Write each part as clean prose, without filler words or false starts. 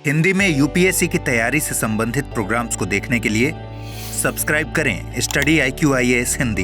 हिंदी में यूपीएससी की तैयारी से संबंधित प्रोग्राम्स को देखने के लिए सब्सक्राइब करें स्टडी IQ हिंदी।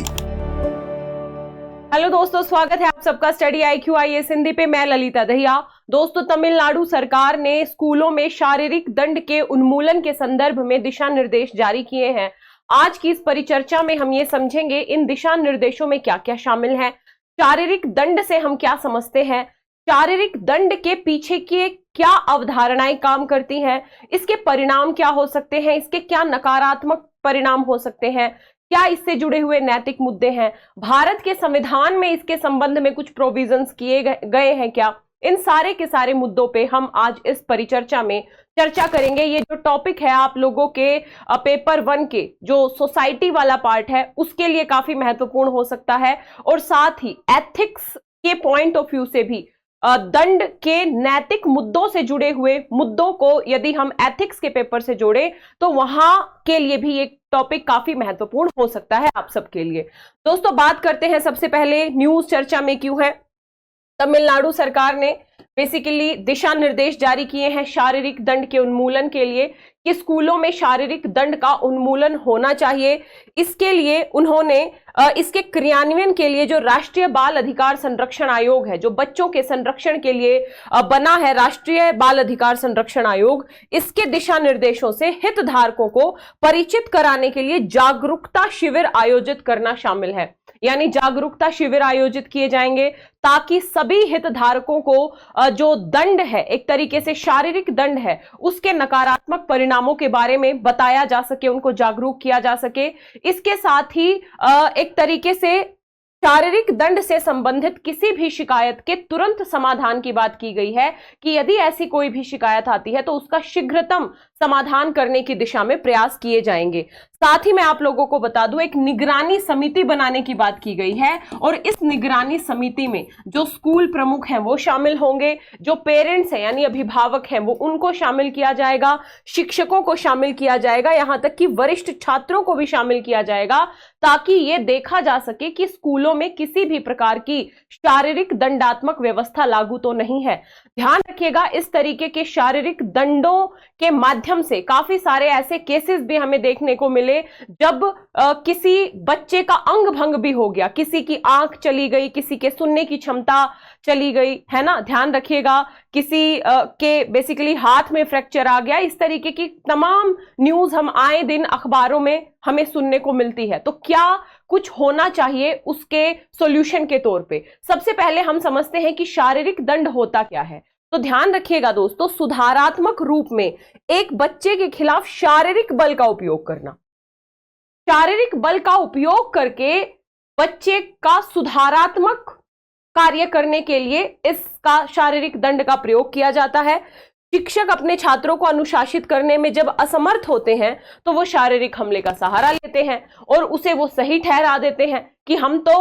हेलो दोस्तों, स्वागत है आप सबका स्टडी IQ हिंदी पे। मैं ललिता दहिया। दोस्तों, तमिलनाडु सरकार ने स्कूलों में शारीरिक दंड के उन्मूलन के संदर्भ में दिशा निर्देश जारी किए हैं। आज की इस परिचर्चा में हम ये समझेंगे इन दिशा निर्देशों में क्या क्या शामिल है, शारीरिक दंड से हम क्या समझते हैं, शारीरिक दंड के पीछे की क्या अवधारणाएं काम करती हैं, इसके परिणाम क्या हो सकते हैं, इसके क्या नकारात्मक परिणाम हो सकते हैं, क्या इससे जुड़े हुए नैतिक मुद्दे हैं, भारत के संविधान में इसके संबंध में कुछ प्रोविजंस किए गए हैं क्या, इन सारे के सारे मुद्दों पे हम आज इस परिचर्चा में चर्चा करेंगे। ये जो टॉपिक है आप लोगों के पेपर 1 के जो सोसाइटी वाला पार्ट है उसके लिए काफी महत्वपूर्ण हो सकता है, और साथ ही एथिक्स के पॉइंट ऑफ व्यू से भी दंड के नैतिक मुद्दों से जुड़े हुए मुद्दों को यदि हम एथिक्स के पेपर से जोड़ें तो वहां के लिए भी एक टॉपिक काफी महत्वपूर्ण हो सकता है आप सबके लिए। दोस्तों, बात करते हैं सबसे पहले न्यूज चर्चा में क्यों है। तमिलनाडु सरकार ने बेसिकली दिशा निर्देश जारी किए हैं शारीरिक दंड के उन्मूलन के लिए कि स्कूलों में शारीरिक दंड का उन्मूलन होना चाहिए। इसके लिए उन्होंने इसके क्रियान्वयन के लिए जो राष्ट्रीय बाल अधिकार संरक्षण आयोग है, जो बच्चों के संरक्षण के लिए बना है राष्ट्रीय बाल अधिकार संरक्षण आयोग, इसके दिशा निर्देशों से हितधारकों को परिचित कराने के लिए जागरूकता शिविर आयोजित करना शामिल है। यानी जागरूकता शिविर आयोजित किए जाएंगे ताकि सभी हितधारकों को जो दंड है, एक तरीके से शारीरिक दंड है, उसके नकारात्मक परिणामों के बारे में बताया जा सके, उनको जागरूक किया जा सके। इसके साथ ही एक तरीके से शारीरिक दंड से संबंधित किसी भी शिकायत के तुरंत समाधान की बात की गई है कि यदि ऐसी कोई भी शिकायत आती है तो उसका शीघ्रतम समाधान करने की दिशा में प्रयास किए जाएंगे। साथ ही मैं आप लोगों को बता दूं, एक निगरानी समिति बनाने की बात की गई है, और इस निगरानी समिति में जो स्कूल प्रमुख हैं वो शामिल होंगे, जो पेरेंट्स हैं यानी अभिभावक हैं वो उनको शामिल किया जाएगा, शिक्षकों को शामिल किया जाएगा, यहां तक कि वरिष्ठ छात्रों को भी शामिल किया जाएगा, ताकि ये देखा जा सके कि स्कूलों में किसी भी प्रकार की शारीरिक दंडात्मक व्यवस्था लागू तो नहीं है। ध्यान रखिएगा, इस तरीके के शारीरिक दंडों के माध्यम से काफी सारे ऐसे केसेस भी हमें देखने को मिले जब किसी बच्चे का अंग भंग भी हो गया, किसी की आंख चली गई, किसी के सुनने की क्षमता चली गई, है ना। ध्यान रखिएगा, किसी के बेसिकली हाथ में फ्रैक्चर आ गया। इस तरीके की तमाम न्यूज हम आए दिन अखबारों में हमें सुनने को मिलती है। तो क्या कुछ होना चाहिए उसके सॉल्यूशन के तौर पे? सबसे पहले हम समझते हैं कि शारीरिक दंड होता क्या है। तो ध्यान रखिएगा दोस्तों, सुधारात्मक रूप में एक बच्चे के खिलाफ शारीरिक बल का उपयोग करना, शारीरिक बल का उपयोग करके बच्चे का सुधारात्मक कार्य करने के लिए इसका शारीरिक दंड का प्रयोग किया जाता है। शिक्षक अपने छात्रों को अनुशासित करने में जब असमर्थ होते हैं तो वो शारीरिक हमले का सहारा लेते हैं और उसे वो सही ठहरा देते हैं कि हम तो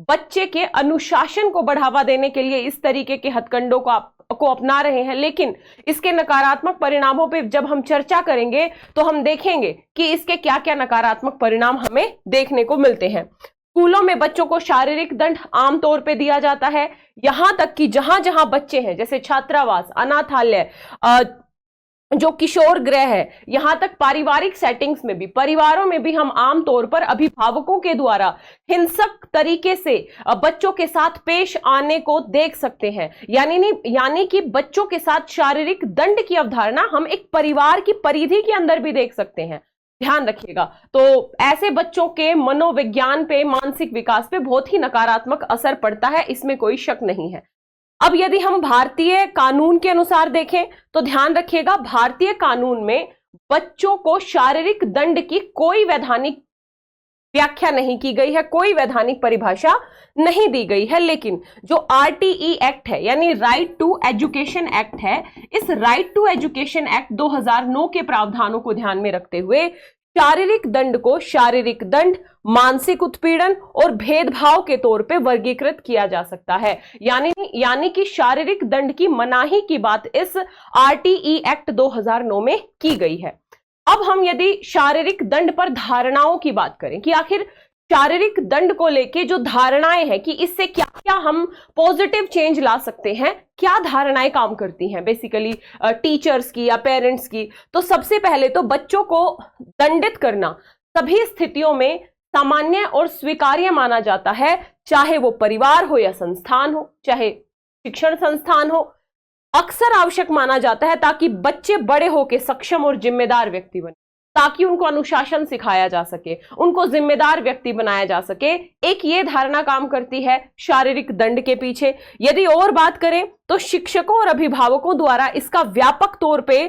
बच्चे के अनुशासन को बढ़ावा देने के लिए इस तरीके के हथकंडों को अपना रहे हैं। लेकिन इसके नकारात्मक परिणामों पे जब हम चर्चा करेंगे तो हम देखेंगे कि इसके क्या क्या नकारात्मक परिणाम हमें देखने को मिलते हैं। स्कूलों में बच्चों को शारीरिक दंड आमतौर पे दिया जाता है, यहां तक कि जहां जहां बच्चे हैं, जैसे छात्रावास, अनाथालय, जो किशोर गृह है, यहां तक पारिवारिक सेटिंग्स में भी, परिवारों में भी हम आमतौर पर अभिभावकों के द्वारा हिंसक तरीके से बच्चों के साथ पेश आने को देख सकते हैं। यानी कि बच्चों के साथ शारीरिक दंड की अवधारणा हम एक परिवार की परिधि के अंदर भी देख सकते हैं। ध्यान रखिएगा। तो ऐसे बच्चों के मनोविज्ञान पे, मानसिक विकास पे बहुत ही नकारात्मक असर पड़ता है, इसमें कोई शक नहीं है। अब यदि हम भारतीय कानून के अनुसार देखें तो ध्यान रखिएगा, भारतीय कानून में बच्चों को शारीरिक दंड की कोई वैधानिक व्याख्या नहीं की गई है, कोई वैधानिक परिभाषा नहीं दी गई है। लेकिन जो RTE एक्ट है यानी राइट टू एजुकेशन एक्ट है, इस राइट टू एजुकेशन एक्ट 2009 के प्रावधानों को ध्यान में रखते हुए शारीरिक दंड को शारीरिक दंड, मानसिक उत्पीड़न और भेदभाव के तौर पे वर्गीकृत किया जा सकता है। यानी कि शारीरिक दंड की मनाही की बात इस RTE एक्ट 2009 में की गई है। अब हम यदि शारीरिक दंड पर धारणाओं की बात करें कि आखिर शारीरिक दंड को लेके जो धारणाएं हैं कि इससे क्या क्या हम पॉजिटिव चेंज ला सकते हैं, क्या धारणाएं काम करती हैं बेसिकली टीचर्स की या पेरेंट्स की। तो सबसे पहले तो बच्चों को दंडित करना सभी स्थितियों में सामान्य और स्वीकार्य माना जाता है, चाहे वो परिवार हो या संस्थान हो, चाहे शिक्षण संस्थान हो। अक्सर आवश्यक माना जाता है ताकि बच्चे बड़े होकर सक्षम और जिम्मेदार व्यक्ति बने, ताकि उनको अनुशासन सिखाया जा सके, उनको जिम्मेदार व्यक्ति बनाया जा सके। एक ये धारणा काम करती है शारीरिक दंड के पीछे। यदि और बात करें तो शिक्षकों और अभिभावकों द्वारा इसका व्यापक तौर पे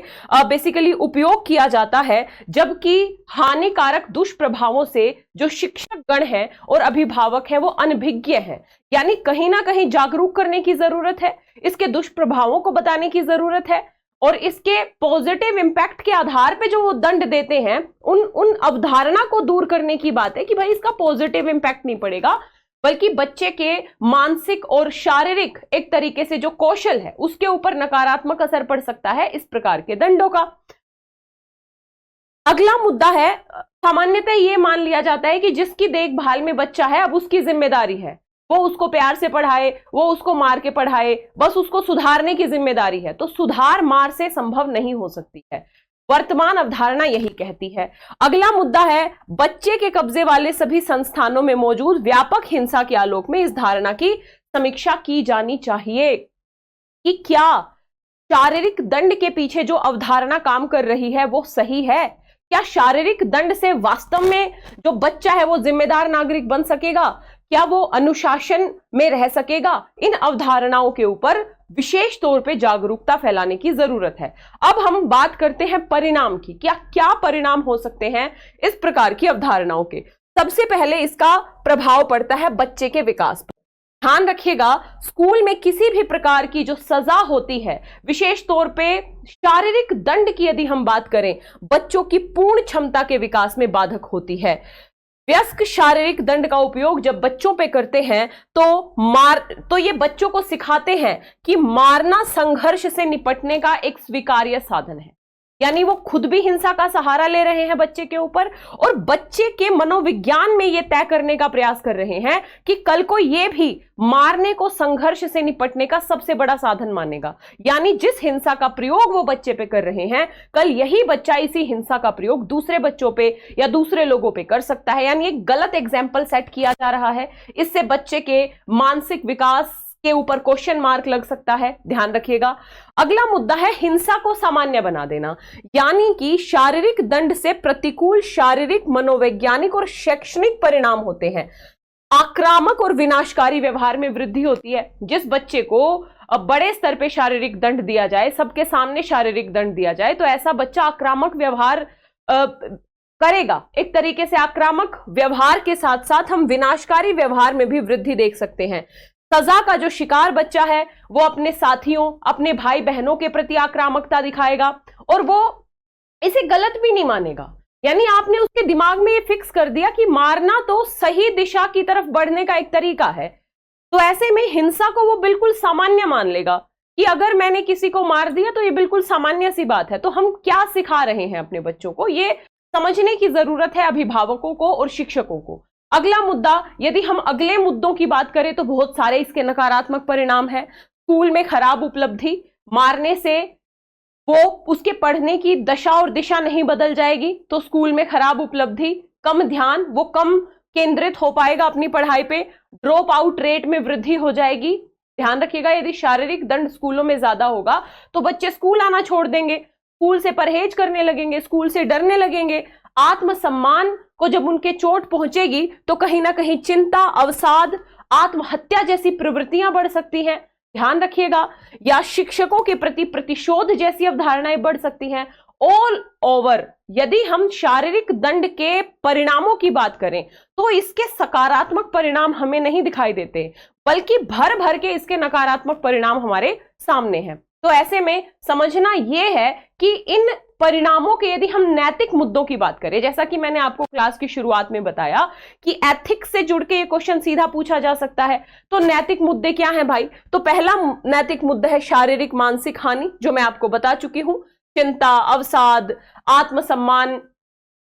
बेसिकली उपयोग किया जाता है, जबकि हानिकारक दुष्प्रभावों से जो शिक्षक गण हैं और अभिभावक हैं वो अनभिज्ञ हैं। यानी कहीं ना कहीं जागरूक करने की जरूरत है, इसके दुष्प्रभावों को बताने की जरूरत है, और इसके पॉजिटिव इंपैक्ट के आधार पे जो वो दंड देते हैं उन अवधारणा को दूर करने की बात है कि भाई इसका पॉजिटिव इंपैक्ट नहीं पड़ेगा, बल्कि बच्चे के मानसिक और शारीरिक एक तरीके से जो कौशल है उसके ऊपर नकारात्मक असर पड़ सकता है इस प्रकार के दंडों का। अगला मुद्दा है, सामान्यतः ये मान लिया जाता है कि जिसकी देखभाल में बच्चा है अब उसकी जिम्मेदारी है, वो उसको प्यार से पढ़ाए, वो उसको मार के पढ़ाए, बस उसको सुधारने की जिम्मेदारी है। तो सुधार मार से संभव नहीं हो सकती है, वर्तमान अवधारणा यही कहती है। अगला मुद्दा है, बच्चे के कब्जे वाले सभी संस्थानों में मौजूद व्यापक हिंसा के आलोक में इस धारणा की समीक्षा की जानी चाहिए कि क्या शारीरिक दंड के पीछे जो अवधारणा काम कर रही है वो सही है। क्या शारीरिक दंड से वास्तव में जो बच्चा है वो जिम्मेदार नागरिक बन सकेगा, क्या वो अनुशासन में रह सकेगा। इन अवधारणाओं के ऊपर विशेष तौर पे जागरूकता फैलाने की जरूरत है। अब हम बात करते हैं परिणाम की, क्या परिणाम हो सकते हैं इस प्रकार की अवधारणाओं के। सबसे पहले इसका प्रभाव पड़ता है बच्चे के विकास पर। ध्यान रखिएगा, स्कूल में किसी भी प्रकार की जो सजा होती है, विशेष तौर पे शारीरिक दंड की यदि हम बात करें, बच्चों की पूर्ण क्षमता के विकास में बाधक होती है। वयस्क शारीरिक दंड का उपयोग जब बच्चों पे करते हैं तो ये बच्चों को सिखाते हैं कि मारना संघर्ष से निपटने का एक स्वीकार्य साधन है। यानी वो खुद भी हिंसा का सहारा ले रहे हैं बच्चे के ऊपर, और बच्चे के मनोविज्ञान में ये तय करने का प्रयास कर रहे हैं कि कल को ये भी मारने को संघर्ष से निपटने का सबसे बड़ा साधन मानेगा। यानी जिस हिंसा का प्रयोग वो बच्चे पे कर रहे हैं, कल यही बच्चा इसी हिंसा का प्रयोग दूसरे बच्चों पे या दूसरे लोगों पे कर सकता है। यानी एक गलत एग्जाम्पल सेट किया जा रहा है, इससे बच्चे के मानसिक विकास के ऊपर क्वेश्चन मार्क लग सकता है, ध्यान रखिएगा। अगला मुद्दा है हिंसा को सामान्य बना देना। यानी कि शारीरिक दंड से प्रतिकूल शारीरिक, मनोवैज्ञानिक और शैक्षणिक परिणाम होते हैं। आक्रामक और विनाशकारी व्यवहार में वृद्धि होती है। जिस बच्चे को बड़े स्तर पे शारीरिक दंड दिया जाए, सबके सामने शारीरिक दंड दिया जाए, तो ऐसा बच्चा आक्रामक व्यवहार करेगा। एक तरीके से आक्रामक व्यवहार के साथ साथ हम विनाशकारी व्यवहार में भी वृद्धि देख सकते हैं। सजा का जो शिकार बच्चा है वो अपने साथियों, अपने भाई बहनों के प्रति आक्रामकता दिखाएगा, और वो इसे गलत भी नहीं मानेगा। यानी आपने उसके दिमाग में ये फिक्स कर दिया कि मारना तो सही दिशा की तरफ बढ़ने का एक तरीका है, तो ऐसे में हिंसा को वो बिल्कुल सामान्य मान लेगा कि अगर मैंने किसी को मार दिया तो ये बिल्कुल सामान्य सी बात है। तो हम क्या सिखा रहे हैं अपने बच्चों को, ये समझने की जरूरत है अभिभावकों को और शिक्षकों को। अगला मुद्दा, यदि हम अगले मुद्दों की बात करें तो बहुत सारे इसके नकारात्मक परिणाम है। स्कूल में खराब उपलब्धि, मारने से वो उसके पढ़ने की दशा और दिशा नहीं बदल जाएगी, तो स्कूल में खराब उपलब्धि, कम ध्यान, वो कम केंद्रित हो पाएगा अपनी पढ़ाई पे, ड्रॉप आउट रेट में वृद्धि हो जाएगी। ध्यान रखिएगा, यदि शारीरिक दंड स्कूलों में ज्यादा होगा तो बच्चे स्कूल आना छोड़ देंगे, स्कूल से परहेज करने लगेंगे, स्कूल से डरने लगेंगे। आत्मसम्मान को जब उनके चोट पहुंचेगी तो कहीं ना कहीं चिंता, अवसाद, आत्महत्या जैसी प्रवृत्तियां बढ़ सकती हैं, ध्यान रखिएगा। या शिक्षकों के प्रति प्रतिशोध जैसी अवधारणाएं बढ़ सकती हैं। ऑल ओवर यदि हम शारीरिक दंड के परिणामों की बात करें तो इसके सकारात्मक परिणाम हमें नहीं दिखाई देते, बल्कि भर भर के इसके नकारात्मक परिणाम हमारे सामने हैं। तो ऐसे में समझना यह है कि इन परिणामों के यदि हम नैतिक मुद्दों की बात करें, जैसा कि मैंने आपको क्लास की शुरुआत में बताया कि एथिक्स से जुड़ के ये क्वेश्चन सीधा पूछा जा सकता है, तो नैतिक मुद्दे क्या हैं भाई? तो पहला नैतिक मुद्दा है शारीरिक मानसिक हानि, जो मैं आपको बता चुकी हूं। चिंता, अवसाद, आत्मसम्मान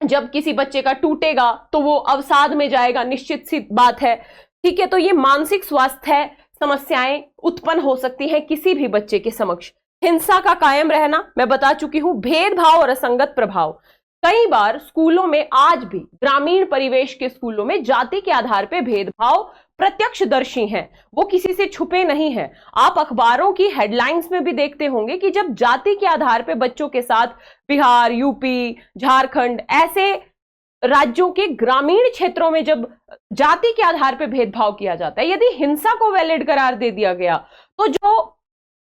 जब किसी बच्चे का टूटेगा तो वो अवसाद में जाएगा, निश्चित सी बात है। ठीक है, तो ये मानसिक स्वास्थ्य समस्याएं उत्पन्न हो सकती हैं किसी भी बच्चे के समक्ष। हिंसा का कायम रहना, मैं बता चुकी हूं, भेदभाव और असंगत प्रभाव। कई बार स्कूलों में, आज भी ग्रामीण परिवेश के स्कूलों में जाति के आधार पर भेदभाव प्रत्यक्षदर्शी हैं, वो किसी से छुपे नहीं हैं। आप अखबारों की हेडलाइंस में भी देखते होंगे कि जब जाति के आधार पर बच्चों के साथ बिहार, यूपी, झारखंड ऐसे राज्यों के ग्रामीण क्षेत्रों में जब जाति के आधार पर भेदभाव किया जाता है, यदि हिंसा को वैलिड करार दे दिया गया, तो जो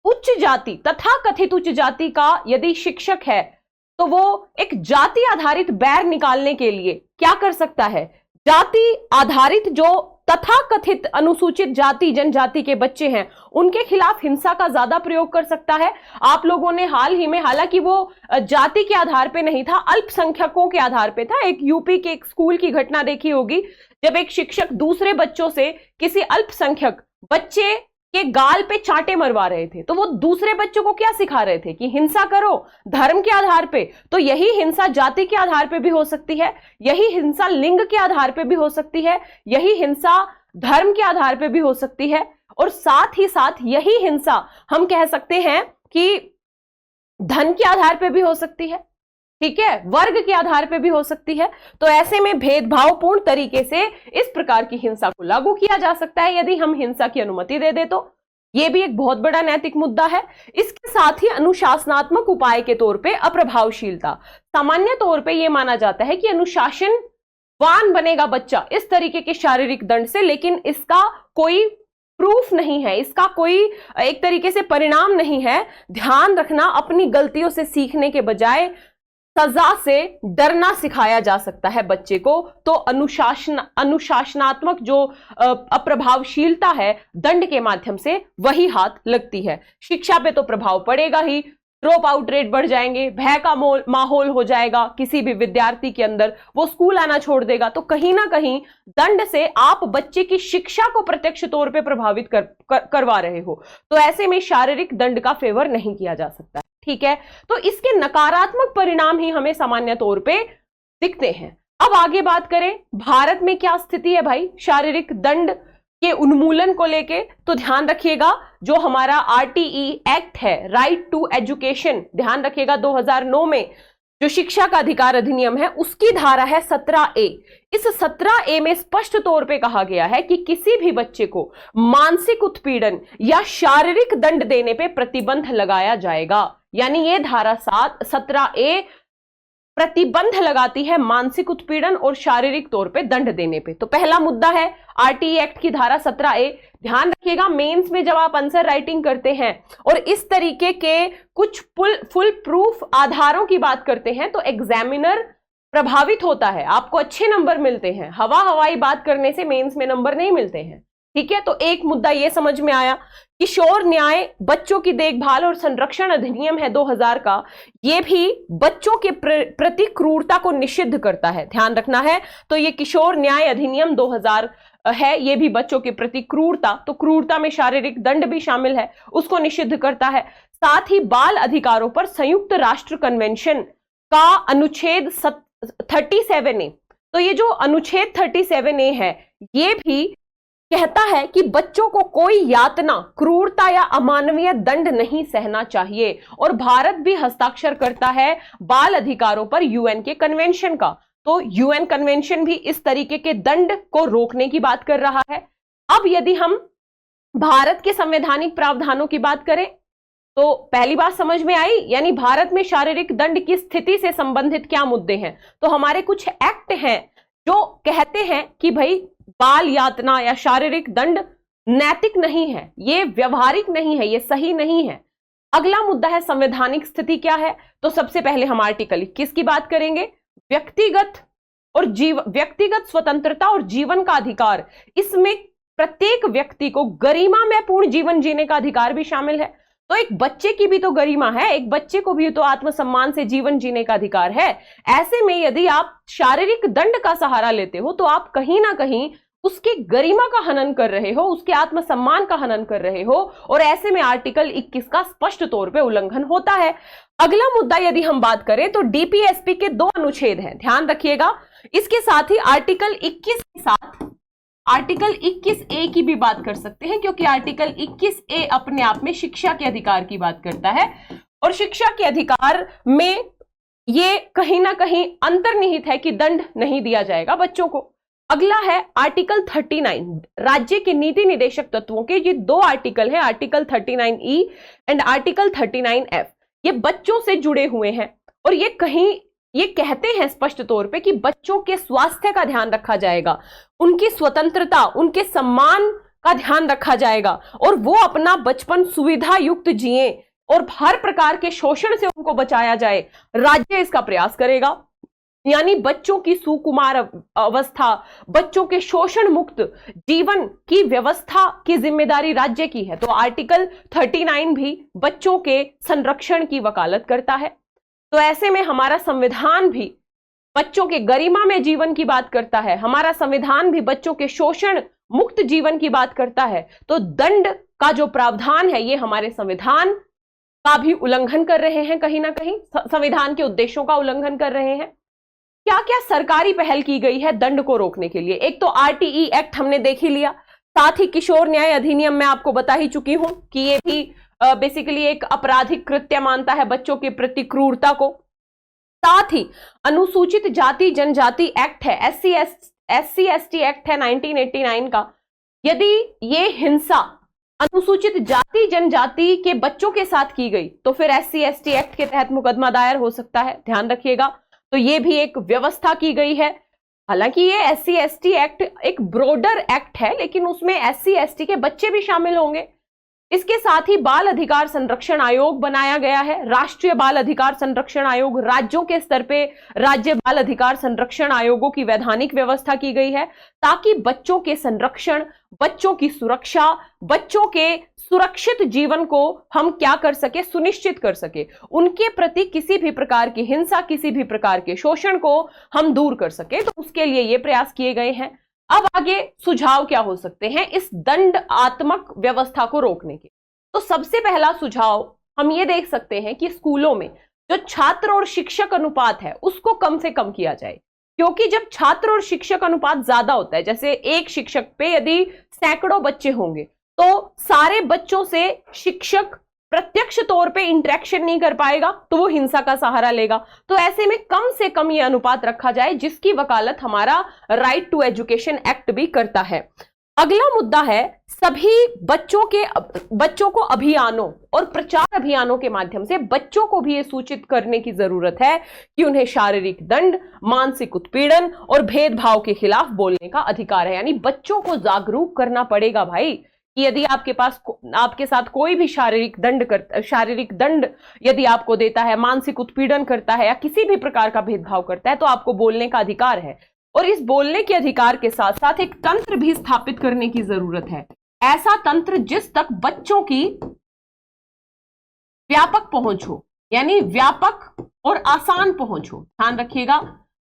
उच्च जाति, तथा कथित उच्च जाति का यदि शिक्षक है, तो वो एक जाति आधारित बैर निकालने के लिए क्या कर सकता है? जाति आधारित जो तथा कथित अनुसूचित जाति जनजाति के बच्चे हैं, उनके खिलाफ हिंसा का ज्यादा प्रयोग कर सकता है। आप लोगों ने हाल ही में, हालांकि वो जाति के आधार पे नहीं था, अल्पसंख्यकों के आधार पे था, एक यूपी के एक स्कूल की घटना देखी होगी, जब एक शिक्षक दूसरे बच्चों से किसी अल्पसंख्यक बच्चे के गाल पे चांटे मरवा रहे थे, तो वो दूसरे बच्चों को क्या सिखा रहे थे कि हिंसा करो धर्म के आधार पे। तो यही हिंसा जाति के आधार पे भी हो सकती है, यही हिंसा लिंग के आधार पे भी हो सकती है, यही हिंसा धर्म के आधार पे भी हो सकती है, और साथ ही साथ यही हिंसा हम कह सकते हैं कि धन के आधार पे भी हो सकती है, ठीक है, वर्ग के आधार पे भी हो सकती है। तो ऐसे में भेदभावपूर्ण तरीके से इस प्रकार की हिंसा को लागू किया जा सकता है यदि हम हिंसा की अनुमति दे दे तो। यह भी एक बहुत बड़ा नैतिक मुद्दा है। इसके साथ ही अनुशासनात्मक उपाय के तौर पे अप्रभावशीलता। सामान्य तौर पे यह माना जाता है कि अनुशासनवान बनेगा बच्चा इस तरीके के शारीरिक दंड से, लेकिन इसका कोई प्रूफ नहीं है, इसका कोई एक तरीके से परिणाम नहीं है। ध्यान रखना, अपनी गलतियों से सीखने के बजाय सजा से डरना सिखाया जा सकता है बच्चे को। तो अनुशासनात्मक जो अप्रभावशीलता है, दंड के माध्यम से वही हाथ लगती है। शिक्षा पे तो प्रभाव पड़ेगा ही, ड्रॉप आउट रेट बढ़ जाएंगे, भय का माहौल हो जाएगा किसी भी विद्यार्थी के अंदर, वो स्कूल आना छोड़ देगा। तो कहीं ना कहीं दंड से आप बच्चे की शिक्षा को प्रत्यक्ष तौर पे प्रभावित करवा रहे हो। तो ऐसे में शारीरिक दंड का फेवर नहीं किया जा सकता, ठीक है। तो इसके नकारात्मक परिणाम ही हमें सामान्य तौर पे दिखते हैं। अब आगे बात करें, भारत में क्या स्थिति है भाई शारीरिक दंड के उन्मूलन को लेके, तो ध्यान रखिएगा जो हमारा RTE एक्ट है, राइट टू एजुकेशन, ध्यान रखिएगा 2009 में जो शिक्षा का अधिकार अधिनियम है, उसकी धारा है 17A। इस 17A में स्पष्ट तौर पे कहा गया है कि किसी भी बच्चे को मानसिक उत्पीड़न या शारीरिक दंड देने पे प्रतिबंध लगाया जाएगा। यानी ये धारा 17A प्रतिबंध लगाती है मानसिक उत्पीड़न और शारीरिक तौर पे दंड देने पे। तो पहला मुद्दा है RTE एक्ट की धारा 17A। ध्यान रखिएगा, मेंस में जब आप आंसर राइटिंग करते हैं और इस तरीके के कुछ फुल प्रूफ आधारों की बात करते हैं, तो एग्जामिनर प्रभावित होता है, आपको अच्छे नंबर मिलते हैं। हवाई बात करने से मेंस में नंबर नहीं मिलते हैं, ठीक है। तो एक मुद्दा यह समझ में आया। किशोर न्याय बच्चों की देखभाल और संरक्षण अधिनियम है 2000 का, यह भी बच्चों के प्रति क्रूरता को निषिद्ध करता है, ध्यान रखना है। तो यह किशोर न्याय अधिनियम 2000 है, यह भी बच्चों के प्रति क्रूरता, तो क्रूरता में शारीरिक दंड भी शामिल है, उसको निषिद्ध करता है। साथ ही बाल अधिकारों पर संयुक्त राष्ट्र कन्वेंशन का अनुच्छेद 37A, तो ये जो अनुच्छेद 37A है, ये भी कहता है कि बच्चों को कोई यातना, क्रूरता या अमानवीय दंड नहीं सहना चाहिए। और भारत भी हस्ताक्षर करता है बाल अधिकारों पर UN के कन्वेंशन का। तो UN कन्वेंशन भी इस तरीके के दंड को रोकने की बात कर रहा है। अब यदि हम भारत के संवैधानिक प्रावधानों की बात करें, तो पहली बात समझ में आई, यानी भारत में शारीरिक दंड की स्थिति से संबंधित क्या मुद्दे हैं। तो हमारे कुछ एक्ट हैं जो कहते हैं कि भाई बाल यातना या शारीरिक दंड नैतिक नहीं है, ये व्यवहारिक नहीं है, ये सही नहीं है। अगला मुद्दा है संवैधानिक स्थिति क्या है। तो सबसे पहले हम आर्टिकल 21 की बात करेंगे, व्यक्तिगत स्वतंत्रता और जीवन का अधिकार। इसमें प्रत्येक व्यक्ति को गरिमा में पूर्ण जीवन जीने का अधिकार भी शामिल है। तो एक बच्चे की भी तो गरिमा है, एक बच्चे को भी तो आत्मसम्मान से जीवन जीने का अधिकार है। ऐसे में यदि आप शारीरिक दंड का सहारा लेते हो, तो आप कहीं ना कहीं उसकी गरिमा का हनन कर रहे हो, उसके आत्मसम्मान का हनन कर रहे हो, और ऐसे में आर्टिकल 21 का स्पष्ट तौर पे उल्लंघन होता है। अगला मुद्दा यदि हम बात करें तो डीपीएसपी के 2 अनुच्छेद हैं, ध्यान रखिएगा। इसके साथ ही आर्टिकल 21 के साथ आर्टिकल 21A की भी बात कर सकते हैं, क्योंकि आर्टिकल 21A अपने आप में शिक्षा के अधिकार की बात करता है, और शिक्षा के अधिकार में ये कहीं ना कहीं अंतर्निहित है कि दंड नहीं दिया जाएगा बच्चों को। अगला है आर्टिकल 39, राज्य के नीति निदेशक तत्वों के ये 2 आर्टिकल हैं, article 39E and article 39F। ये बच्चों से जुड़े हुए हैं, और ये कहते हैं स्पष्ट तौर पे कि बच्चों के स्वास्थ्य का ध्यान रखा जाएगा, उनकी स्वतंत्रता, उनके सम्मान का ध्यान रखा जाएगा, और वो अपना बचपन सुविधा युक्त जिए, और हर प्रकार के शोषण से उनको बचाया जाए। राज्य इसका प्रयास करेगा, यानी बच्चों की सुकुमार अवस्था, बच्चों के शोषण मुक्त जीवन की व्यवस्था की जिम्मेदारी राज्य की है। तो आर्टिकल 39 भी बच्चों के संरक्षण की वकालत करता है। तो ऐसे में हमारा संविधान भी बच्चों के गरिमा में जीवन की बात करता है, हमारा संविधान भी बच्चों के शोषण मुक्त जीवन की बात करता है। तो दंड का जो प्रावधान है, ये हमारे संविधान का भी उल्लंघन कर रहे हैं, कहीं ना कहीं संविधान के उद्देश्यों का उल्लंघन कर रहे हैं। क्या क्या सरकारी पहल की गई है दंड को रोकने के लिए? एक तो आरटीई एक्ट हमने देख ही लिया, साथ ही किशोर न्याय अधिनियम में आपको बता ही चुकी हूं कि ये भी बेसिकली एक आपराधिक कृत्य मानता है बच्चों के प्रति क्रूरता को। साथ ही अनुसूचित जाति जनजाति एक्ट है, एससी एसटी एक्ट है 1989 का। यदि ये हिंसा अनुसूचित जाति जनजाति के बच्चों के साथ की गई तो फिर एससी एसटी एक्ट के तहत मुकदमा दायर हो सकता है, ध्यान रखिएगा। तो ये भी एक व्यवस्था की गई है। हालांकि ये एससी एसटी एक्ट एक ब्रॉडर एक्ट है, लेकिन उसमें एससी एसटी के बच्चे भी शामिल होंगे। इसके साथ ही बाल अधिकार संरक्षण आयोग बनाया गया है, राष्ट्रीय बाल अधिकार संरक्षण आयोग। राज्यों के स्तर पे राज्य बाल अधिकार संरक्षण आयोगों की वैधानिक व्यवस्था की गई है, ताकि बच्चों के संरक्षण, बच्चों की सुरक्षा, बच्चों के सुरक्षित जीवन को हम क्या कर सके, सुनिश्चित कर सके। उनके प्रति किसी भी प्रकार की हिंसा, किसी भी प्रकार के शोषण को हम दूर कर सके। तो उसके लिए ये प्रयास किए गए हैं। अब आगे सुझाव क्या हो सकते हैं इस दंडात्मक व्यवस्था को रोकने के? तो सबसे पहला सुझाव हम ये देख सकते हैं कि स्कूलों में जो छात्र और शिक्षक अनुपात है उसको कम से कम किया जाए, क्योंकि जब छात्र और शिक्षक अनुपात ज्यादा होता है, जैसे एक शिक्षक पे यदि सैकड़ों बच्चे होंगे तो सारे बच्चों से शिक्षक प्रत्यक्ष तौर पे इंटरेक्शन नहीं कर पाएगा, तो वो हिंसा का सहारा लेगा। तो ऐसे में कम से कम ये अनुपात रखा जाए, जिसकी वकालत हमारा राइट टू एजुकेशन एक्ट भी करता है। अगला मुद्दा है सभी बच्चों को अभियानों और प्रचार अभियानों के माध्यम से बच्चों को भी ये सूचित करने की जरूरत है कि उन्हें शारीरिक दंड, मानसिक उत्पीड़न और भेदभाव के खिलाफ बोलने का अधिकार है। यानी बच्चों को जागरूक करना पड़ेगा भाई कि यदि आपके साथ कोई भी शारीरिक दंड यदि आपको देता है, मानसिक उत्पीड़न करता है या किसी भी प्रकार का भेदभाव करता है, तो आपको बोलने का अधिकार है। और इस बोलने के अधिकार के साथ साथ एक तंत्र भी स्थापित करने की जरूरत है, ऐसा तंत्र जिस तक बच्चों की व्यापक पहुंच हो, यानी व्यापक और आसान पहुंच हो, ध्यान रखिएगा,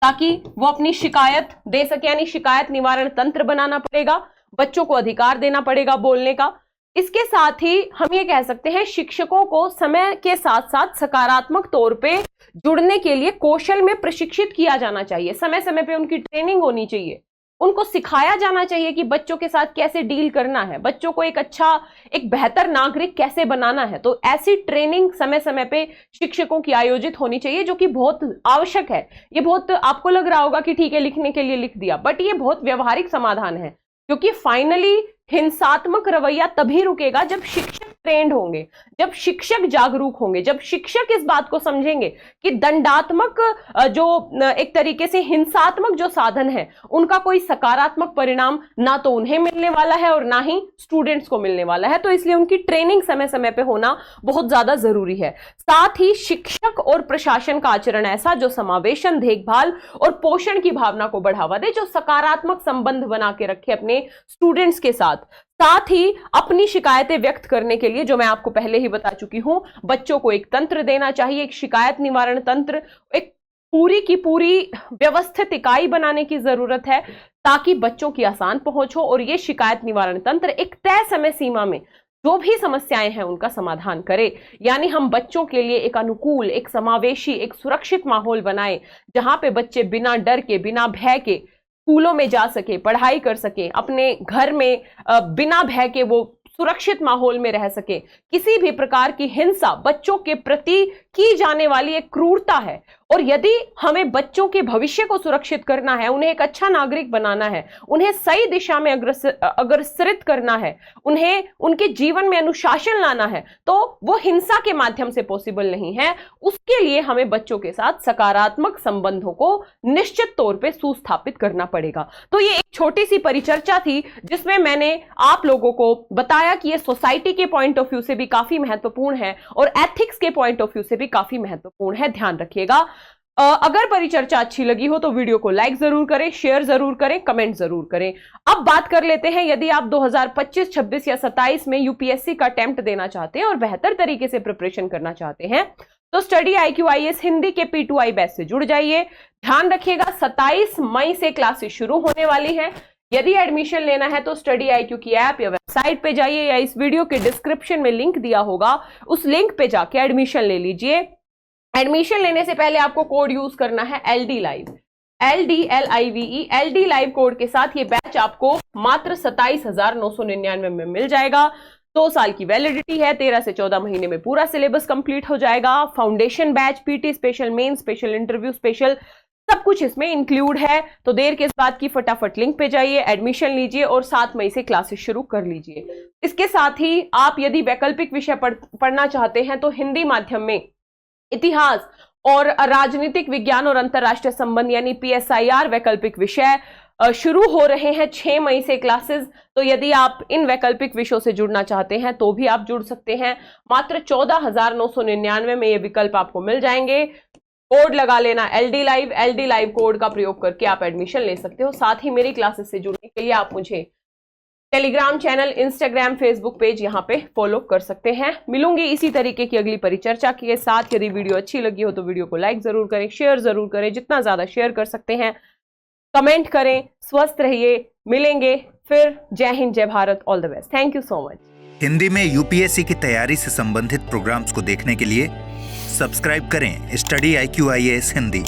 ताकि वो अपनी शिकायत दे सके। यानी शिकायत निवारण तंत्र बनाना पड़ेगा, बच्चों को अधिकार देना पड़ेगा बोलने का। इसके साथ ही हम ये कह सकते हैं शिक्षकों को समय के साथ साथ सकारात्मक तौर पे जुड़ने के लिए कौशल में प्रशिक्षित किया जाना चाहिए। समय समय पे उनकी ट्रेनिंग होनी चाहिए, उनको सिखाया जाना चाहिए कि बच्चों के साथ कैसे डील करना है, बच्चों को एक बेहतर नागरिक कैसे बनाना है। तो ऐसी ट्रेनिंग समय समय पे शिक्षकों की आयोजित होनी चाहिए, जो कि बहुत आवश्यक है। ये बहुत आपको लग रहा होगा कि ठीक है लिखने के लिए लिख दिया, बट ये बहुत व्यवहारिक समाधान है, क्योंकि फाइनली हिंसात्मक रवैया तभी रुकेगा जब शिक्षक ट्रेंड होंगे, जब शिक्षक जागरूक होंगे, जब शिक्षक इस बात को समझेंगे कि दंडात्मक जो एक तरीके से हिंसात्मक जो साधन है उनका कोई सकारात्मक परिणाम ना तो उन्हें मिलने वाला है और ना ही स्टूडेंट्स को मिलने वाला है। तो इसलिए उनकी ट्रेनिंग समय समय पे होना बहुत ज्यादा जरूरी है। साथ ही शिक्षक और प्रशासन का आचरण ऐसा जो समावेशन, देखभाल और पोषण की भावना को बढ़ावा दे, जो सकारात्मक संबंध बना के रखे अपने स्टूडेंट्स के साथ ही अपनी शिकायतें व्यक्त करने के लिए, जो मैं आपको पहले ही बता चुकी हूं, बच्चों को एक तंत्र देना चाहिए, एक शिकायत निवारण तंत्र, एक पूरी की पूरी व्यवस्थित इकाई बनाने की जरूरत है, ताकि बच्चों की आसान पहुंच हो और ये शिकायत निवारण तंत्र एक तय समय सीमा में जो भी समस्याएं हैं उनका समाधान करे। यानी हम बच्चों के लिए एक अनुकूल, एक समावेशी, एक सुरक्षित माहौल बनाए जहां पे बच्चे बिना डर के, बिना भय के स्कूलों में जा सके, पढ़ाई कर सके, अपने घर में बिना भय के वो सुरक्षित माहौल में रह सके। किसी भी प्रकार की हिंसा बच्चों के प्रति की जाने वाली एक क्रूरता है, और यदि हमें बच्चों के भविष्य को सुरक्षित करना है, उन्हें एक अच्छा नागरिक बनाना है, उन्हें सही दिशा में अग्रसरित करना है, उन्हें उनके जीवन में अनुशासन लाना है, तो वो हिंसा के माध्यम से पॉसिबल नहीं है। उसके लिए हमें बच्चों के साथ सकारात्मक संबंधों को निश्चित तौर पे सुस्थापित करना पड़ेगा। तो ये एक छोटी सी परिचर्चा थी जिसमें मैंने आप लोगों को बताया कि ये सोसाइटी के पॉइंट ऑफ व्यू से भी काफी महत्वपूर्ण है और एथिक्स के पॉइंट ऑफ व्यू से भी काफी महत्वपूर्ण है, ध्यान रखिएगा। अगर परिचर्चा अच्छी लगी हो तो वीडियो को लाइक जरूर करें, शेयर जरूर करें, कमेंट जरूर करें। अब बात कर लेते हैं, यदि आप 2025, 26 या 27 में यूपीएससी का अटेम्प्ट देना चाहते हैं और बेहतर तरीके से प्रिपरेशन करना चाहते हैं तो स्टडी IQ IAS हिंदी के P2I बैच से जुड़ जाइए। ध्यान रखिएगा 27 मई से क्लासेस शुरू होने वाली है। यदि एडमिशन लेना है तो स्टडी IQ की ऐप या वेबसाइट पे जाइए, या इस वीडियो के डिस्क्रिप्शन में लिंक दिया होगा, उस लिंक पे जाके एडमिशन ले लीजिए। एडमिशन लेने से पहले आपको कोड यूज करना है LD Live, LDLIVE, LD Live code के साथ ये बैच आपको मात्र 27,999 में मिल जाएगा। 2 साल की वैलिडिटी है, 13 से 14 महीने में पूरा सिलेबस कंप्लीट हो जाएगा। Foundation batch, PT special, main special, interview special, सब कुछ इसमें इंक्लूड है। तो देर किस बात की, फटाफट लिंक पे जाइए, एडमिशन लीजिए और 7 मई से क्लासेस शुरू कर लीजिए। इसके साथ ही आप यदि वैकल्पिक विषय पढ़ना चाहते हैं तो हिंदी माध्यम में इतिहास और राजनीतिक विज्ञान और अंतरराष्ट्रीय संबंध यानी PSIR वैकल्पिक विषय शुरू हो रहे हैं 6 मई से क्लासेस। तो यदि आप इन वैकल्पिक विषयों से जुड़ना चाहते हैं तो भी आप जुड़ सकते हैं। मात्र 14,999 में ये विकल्प आपको मिल जाएंगे। कोड लगा लेना LD Live कोड का प्रयोग करके आप एडमिशन ले सकते हो। साथ ही मेरी क्लासेस से जुड़ने के लिए आप मुझे Telegram channel, Instagram, Facebook page यहाँ पे फॉलो कर सकते हैं। मिलूंगी इसी तरीके की अगली परिचर्चा के साथ। यदि वीडियो अच्छी लगी हो तो वीडियो को लाइक जरूर करें, शेयर जरूर करें, जितना ज्यादा शेयर कर सकते हैं, कमेंट करें। स्वस्थ रहिए, मिलेंगे फिर। जय हिंद, जय Bharat, all the best, thank you so much. Hindi में यूपीएससी की तैयारी से संबंधित प्रोग्राम्स को देखने के लिए सब्सक्राइब करें स्टडी IQ IAS हिंदी।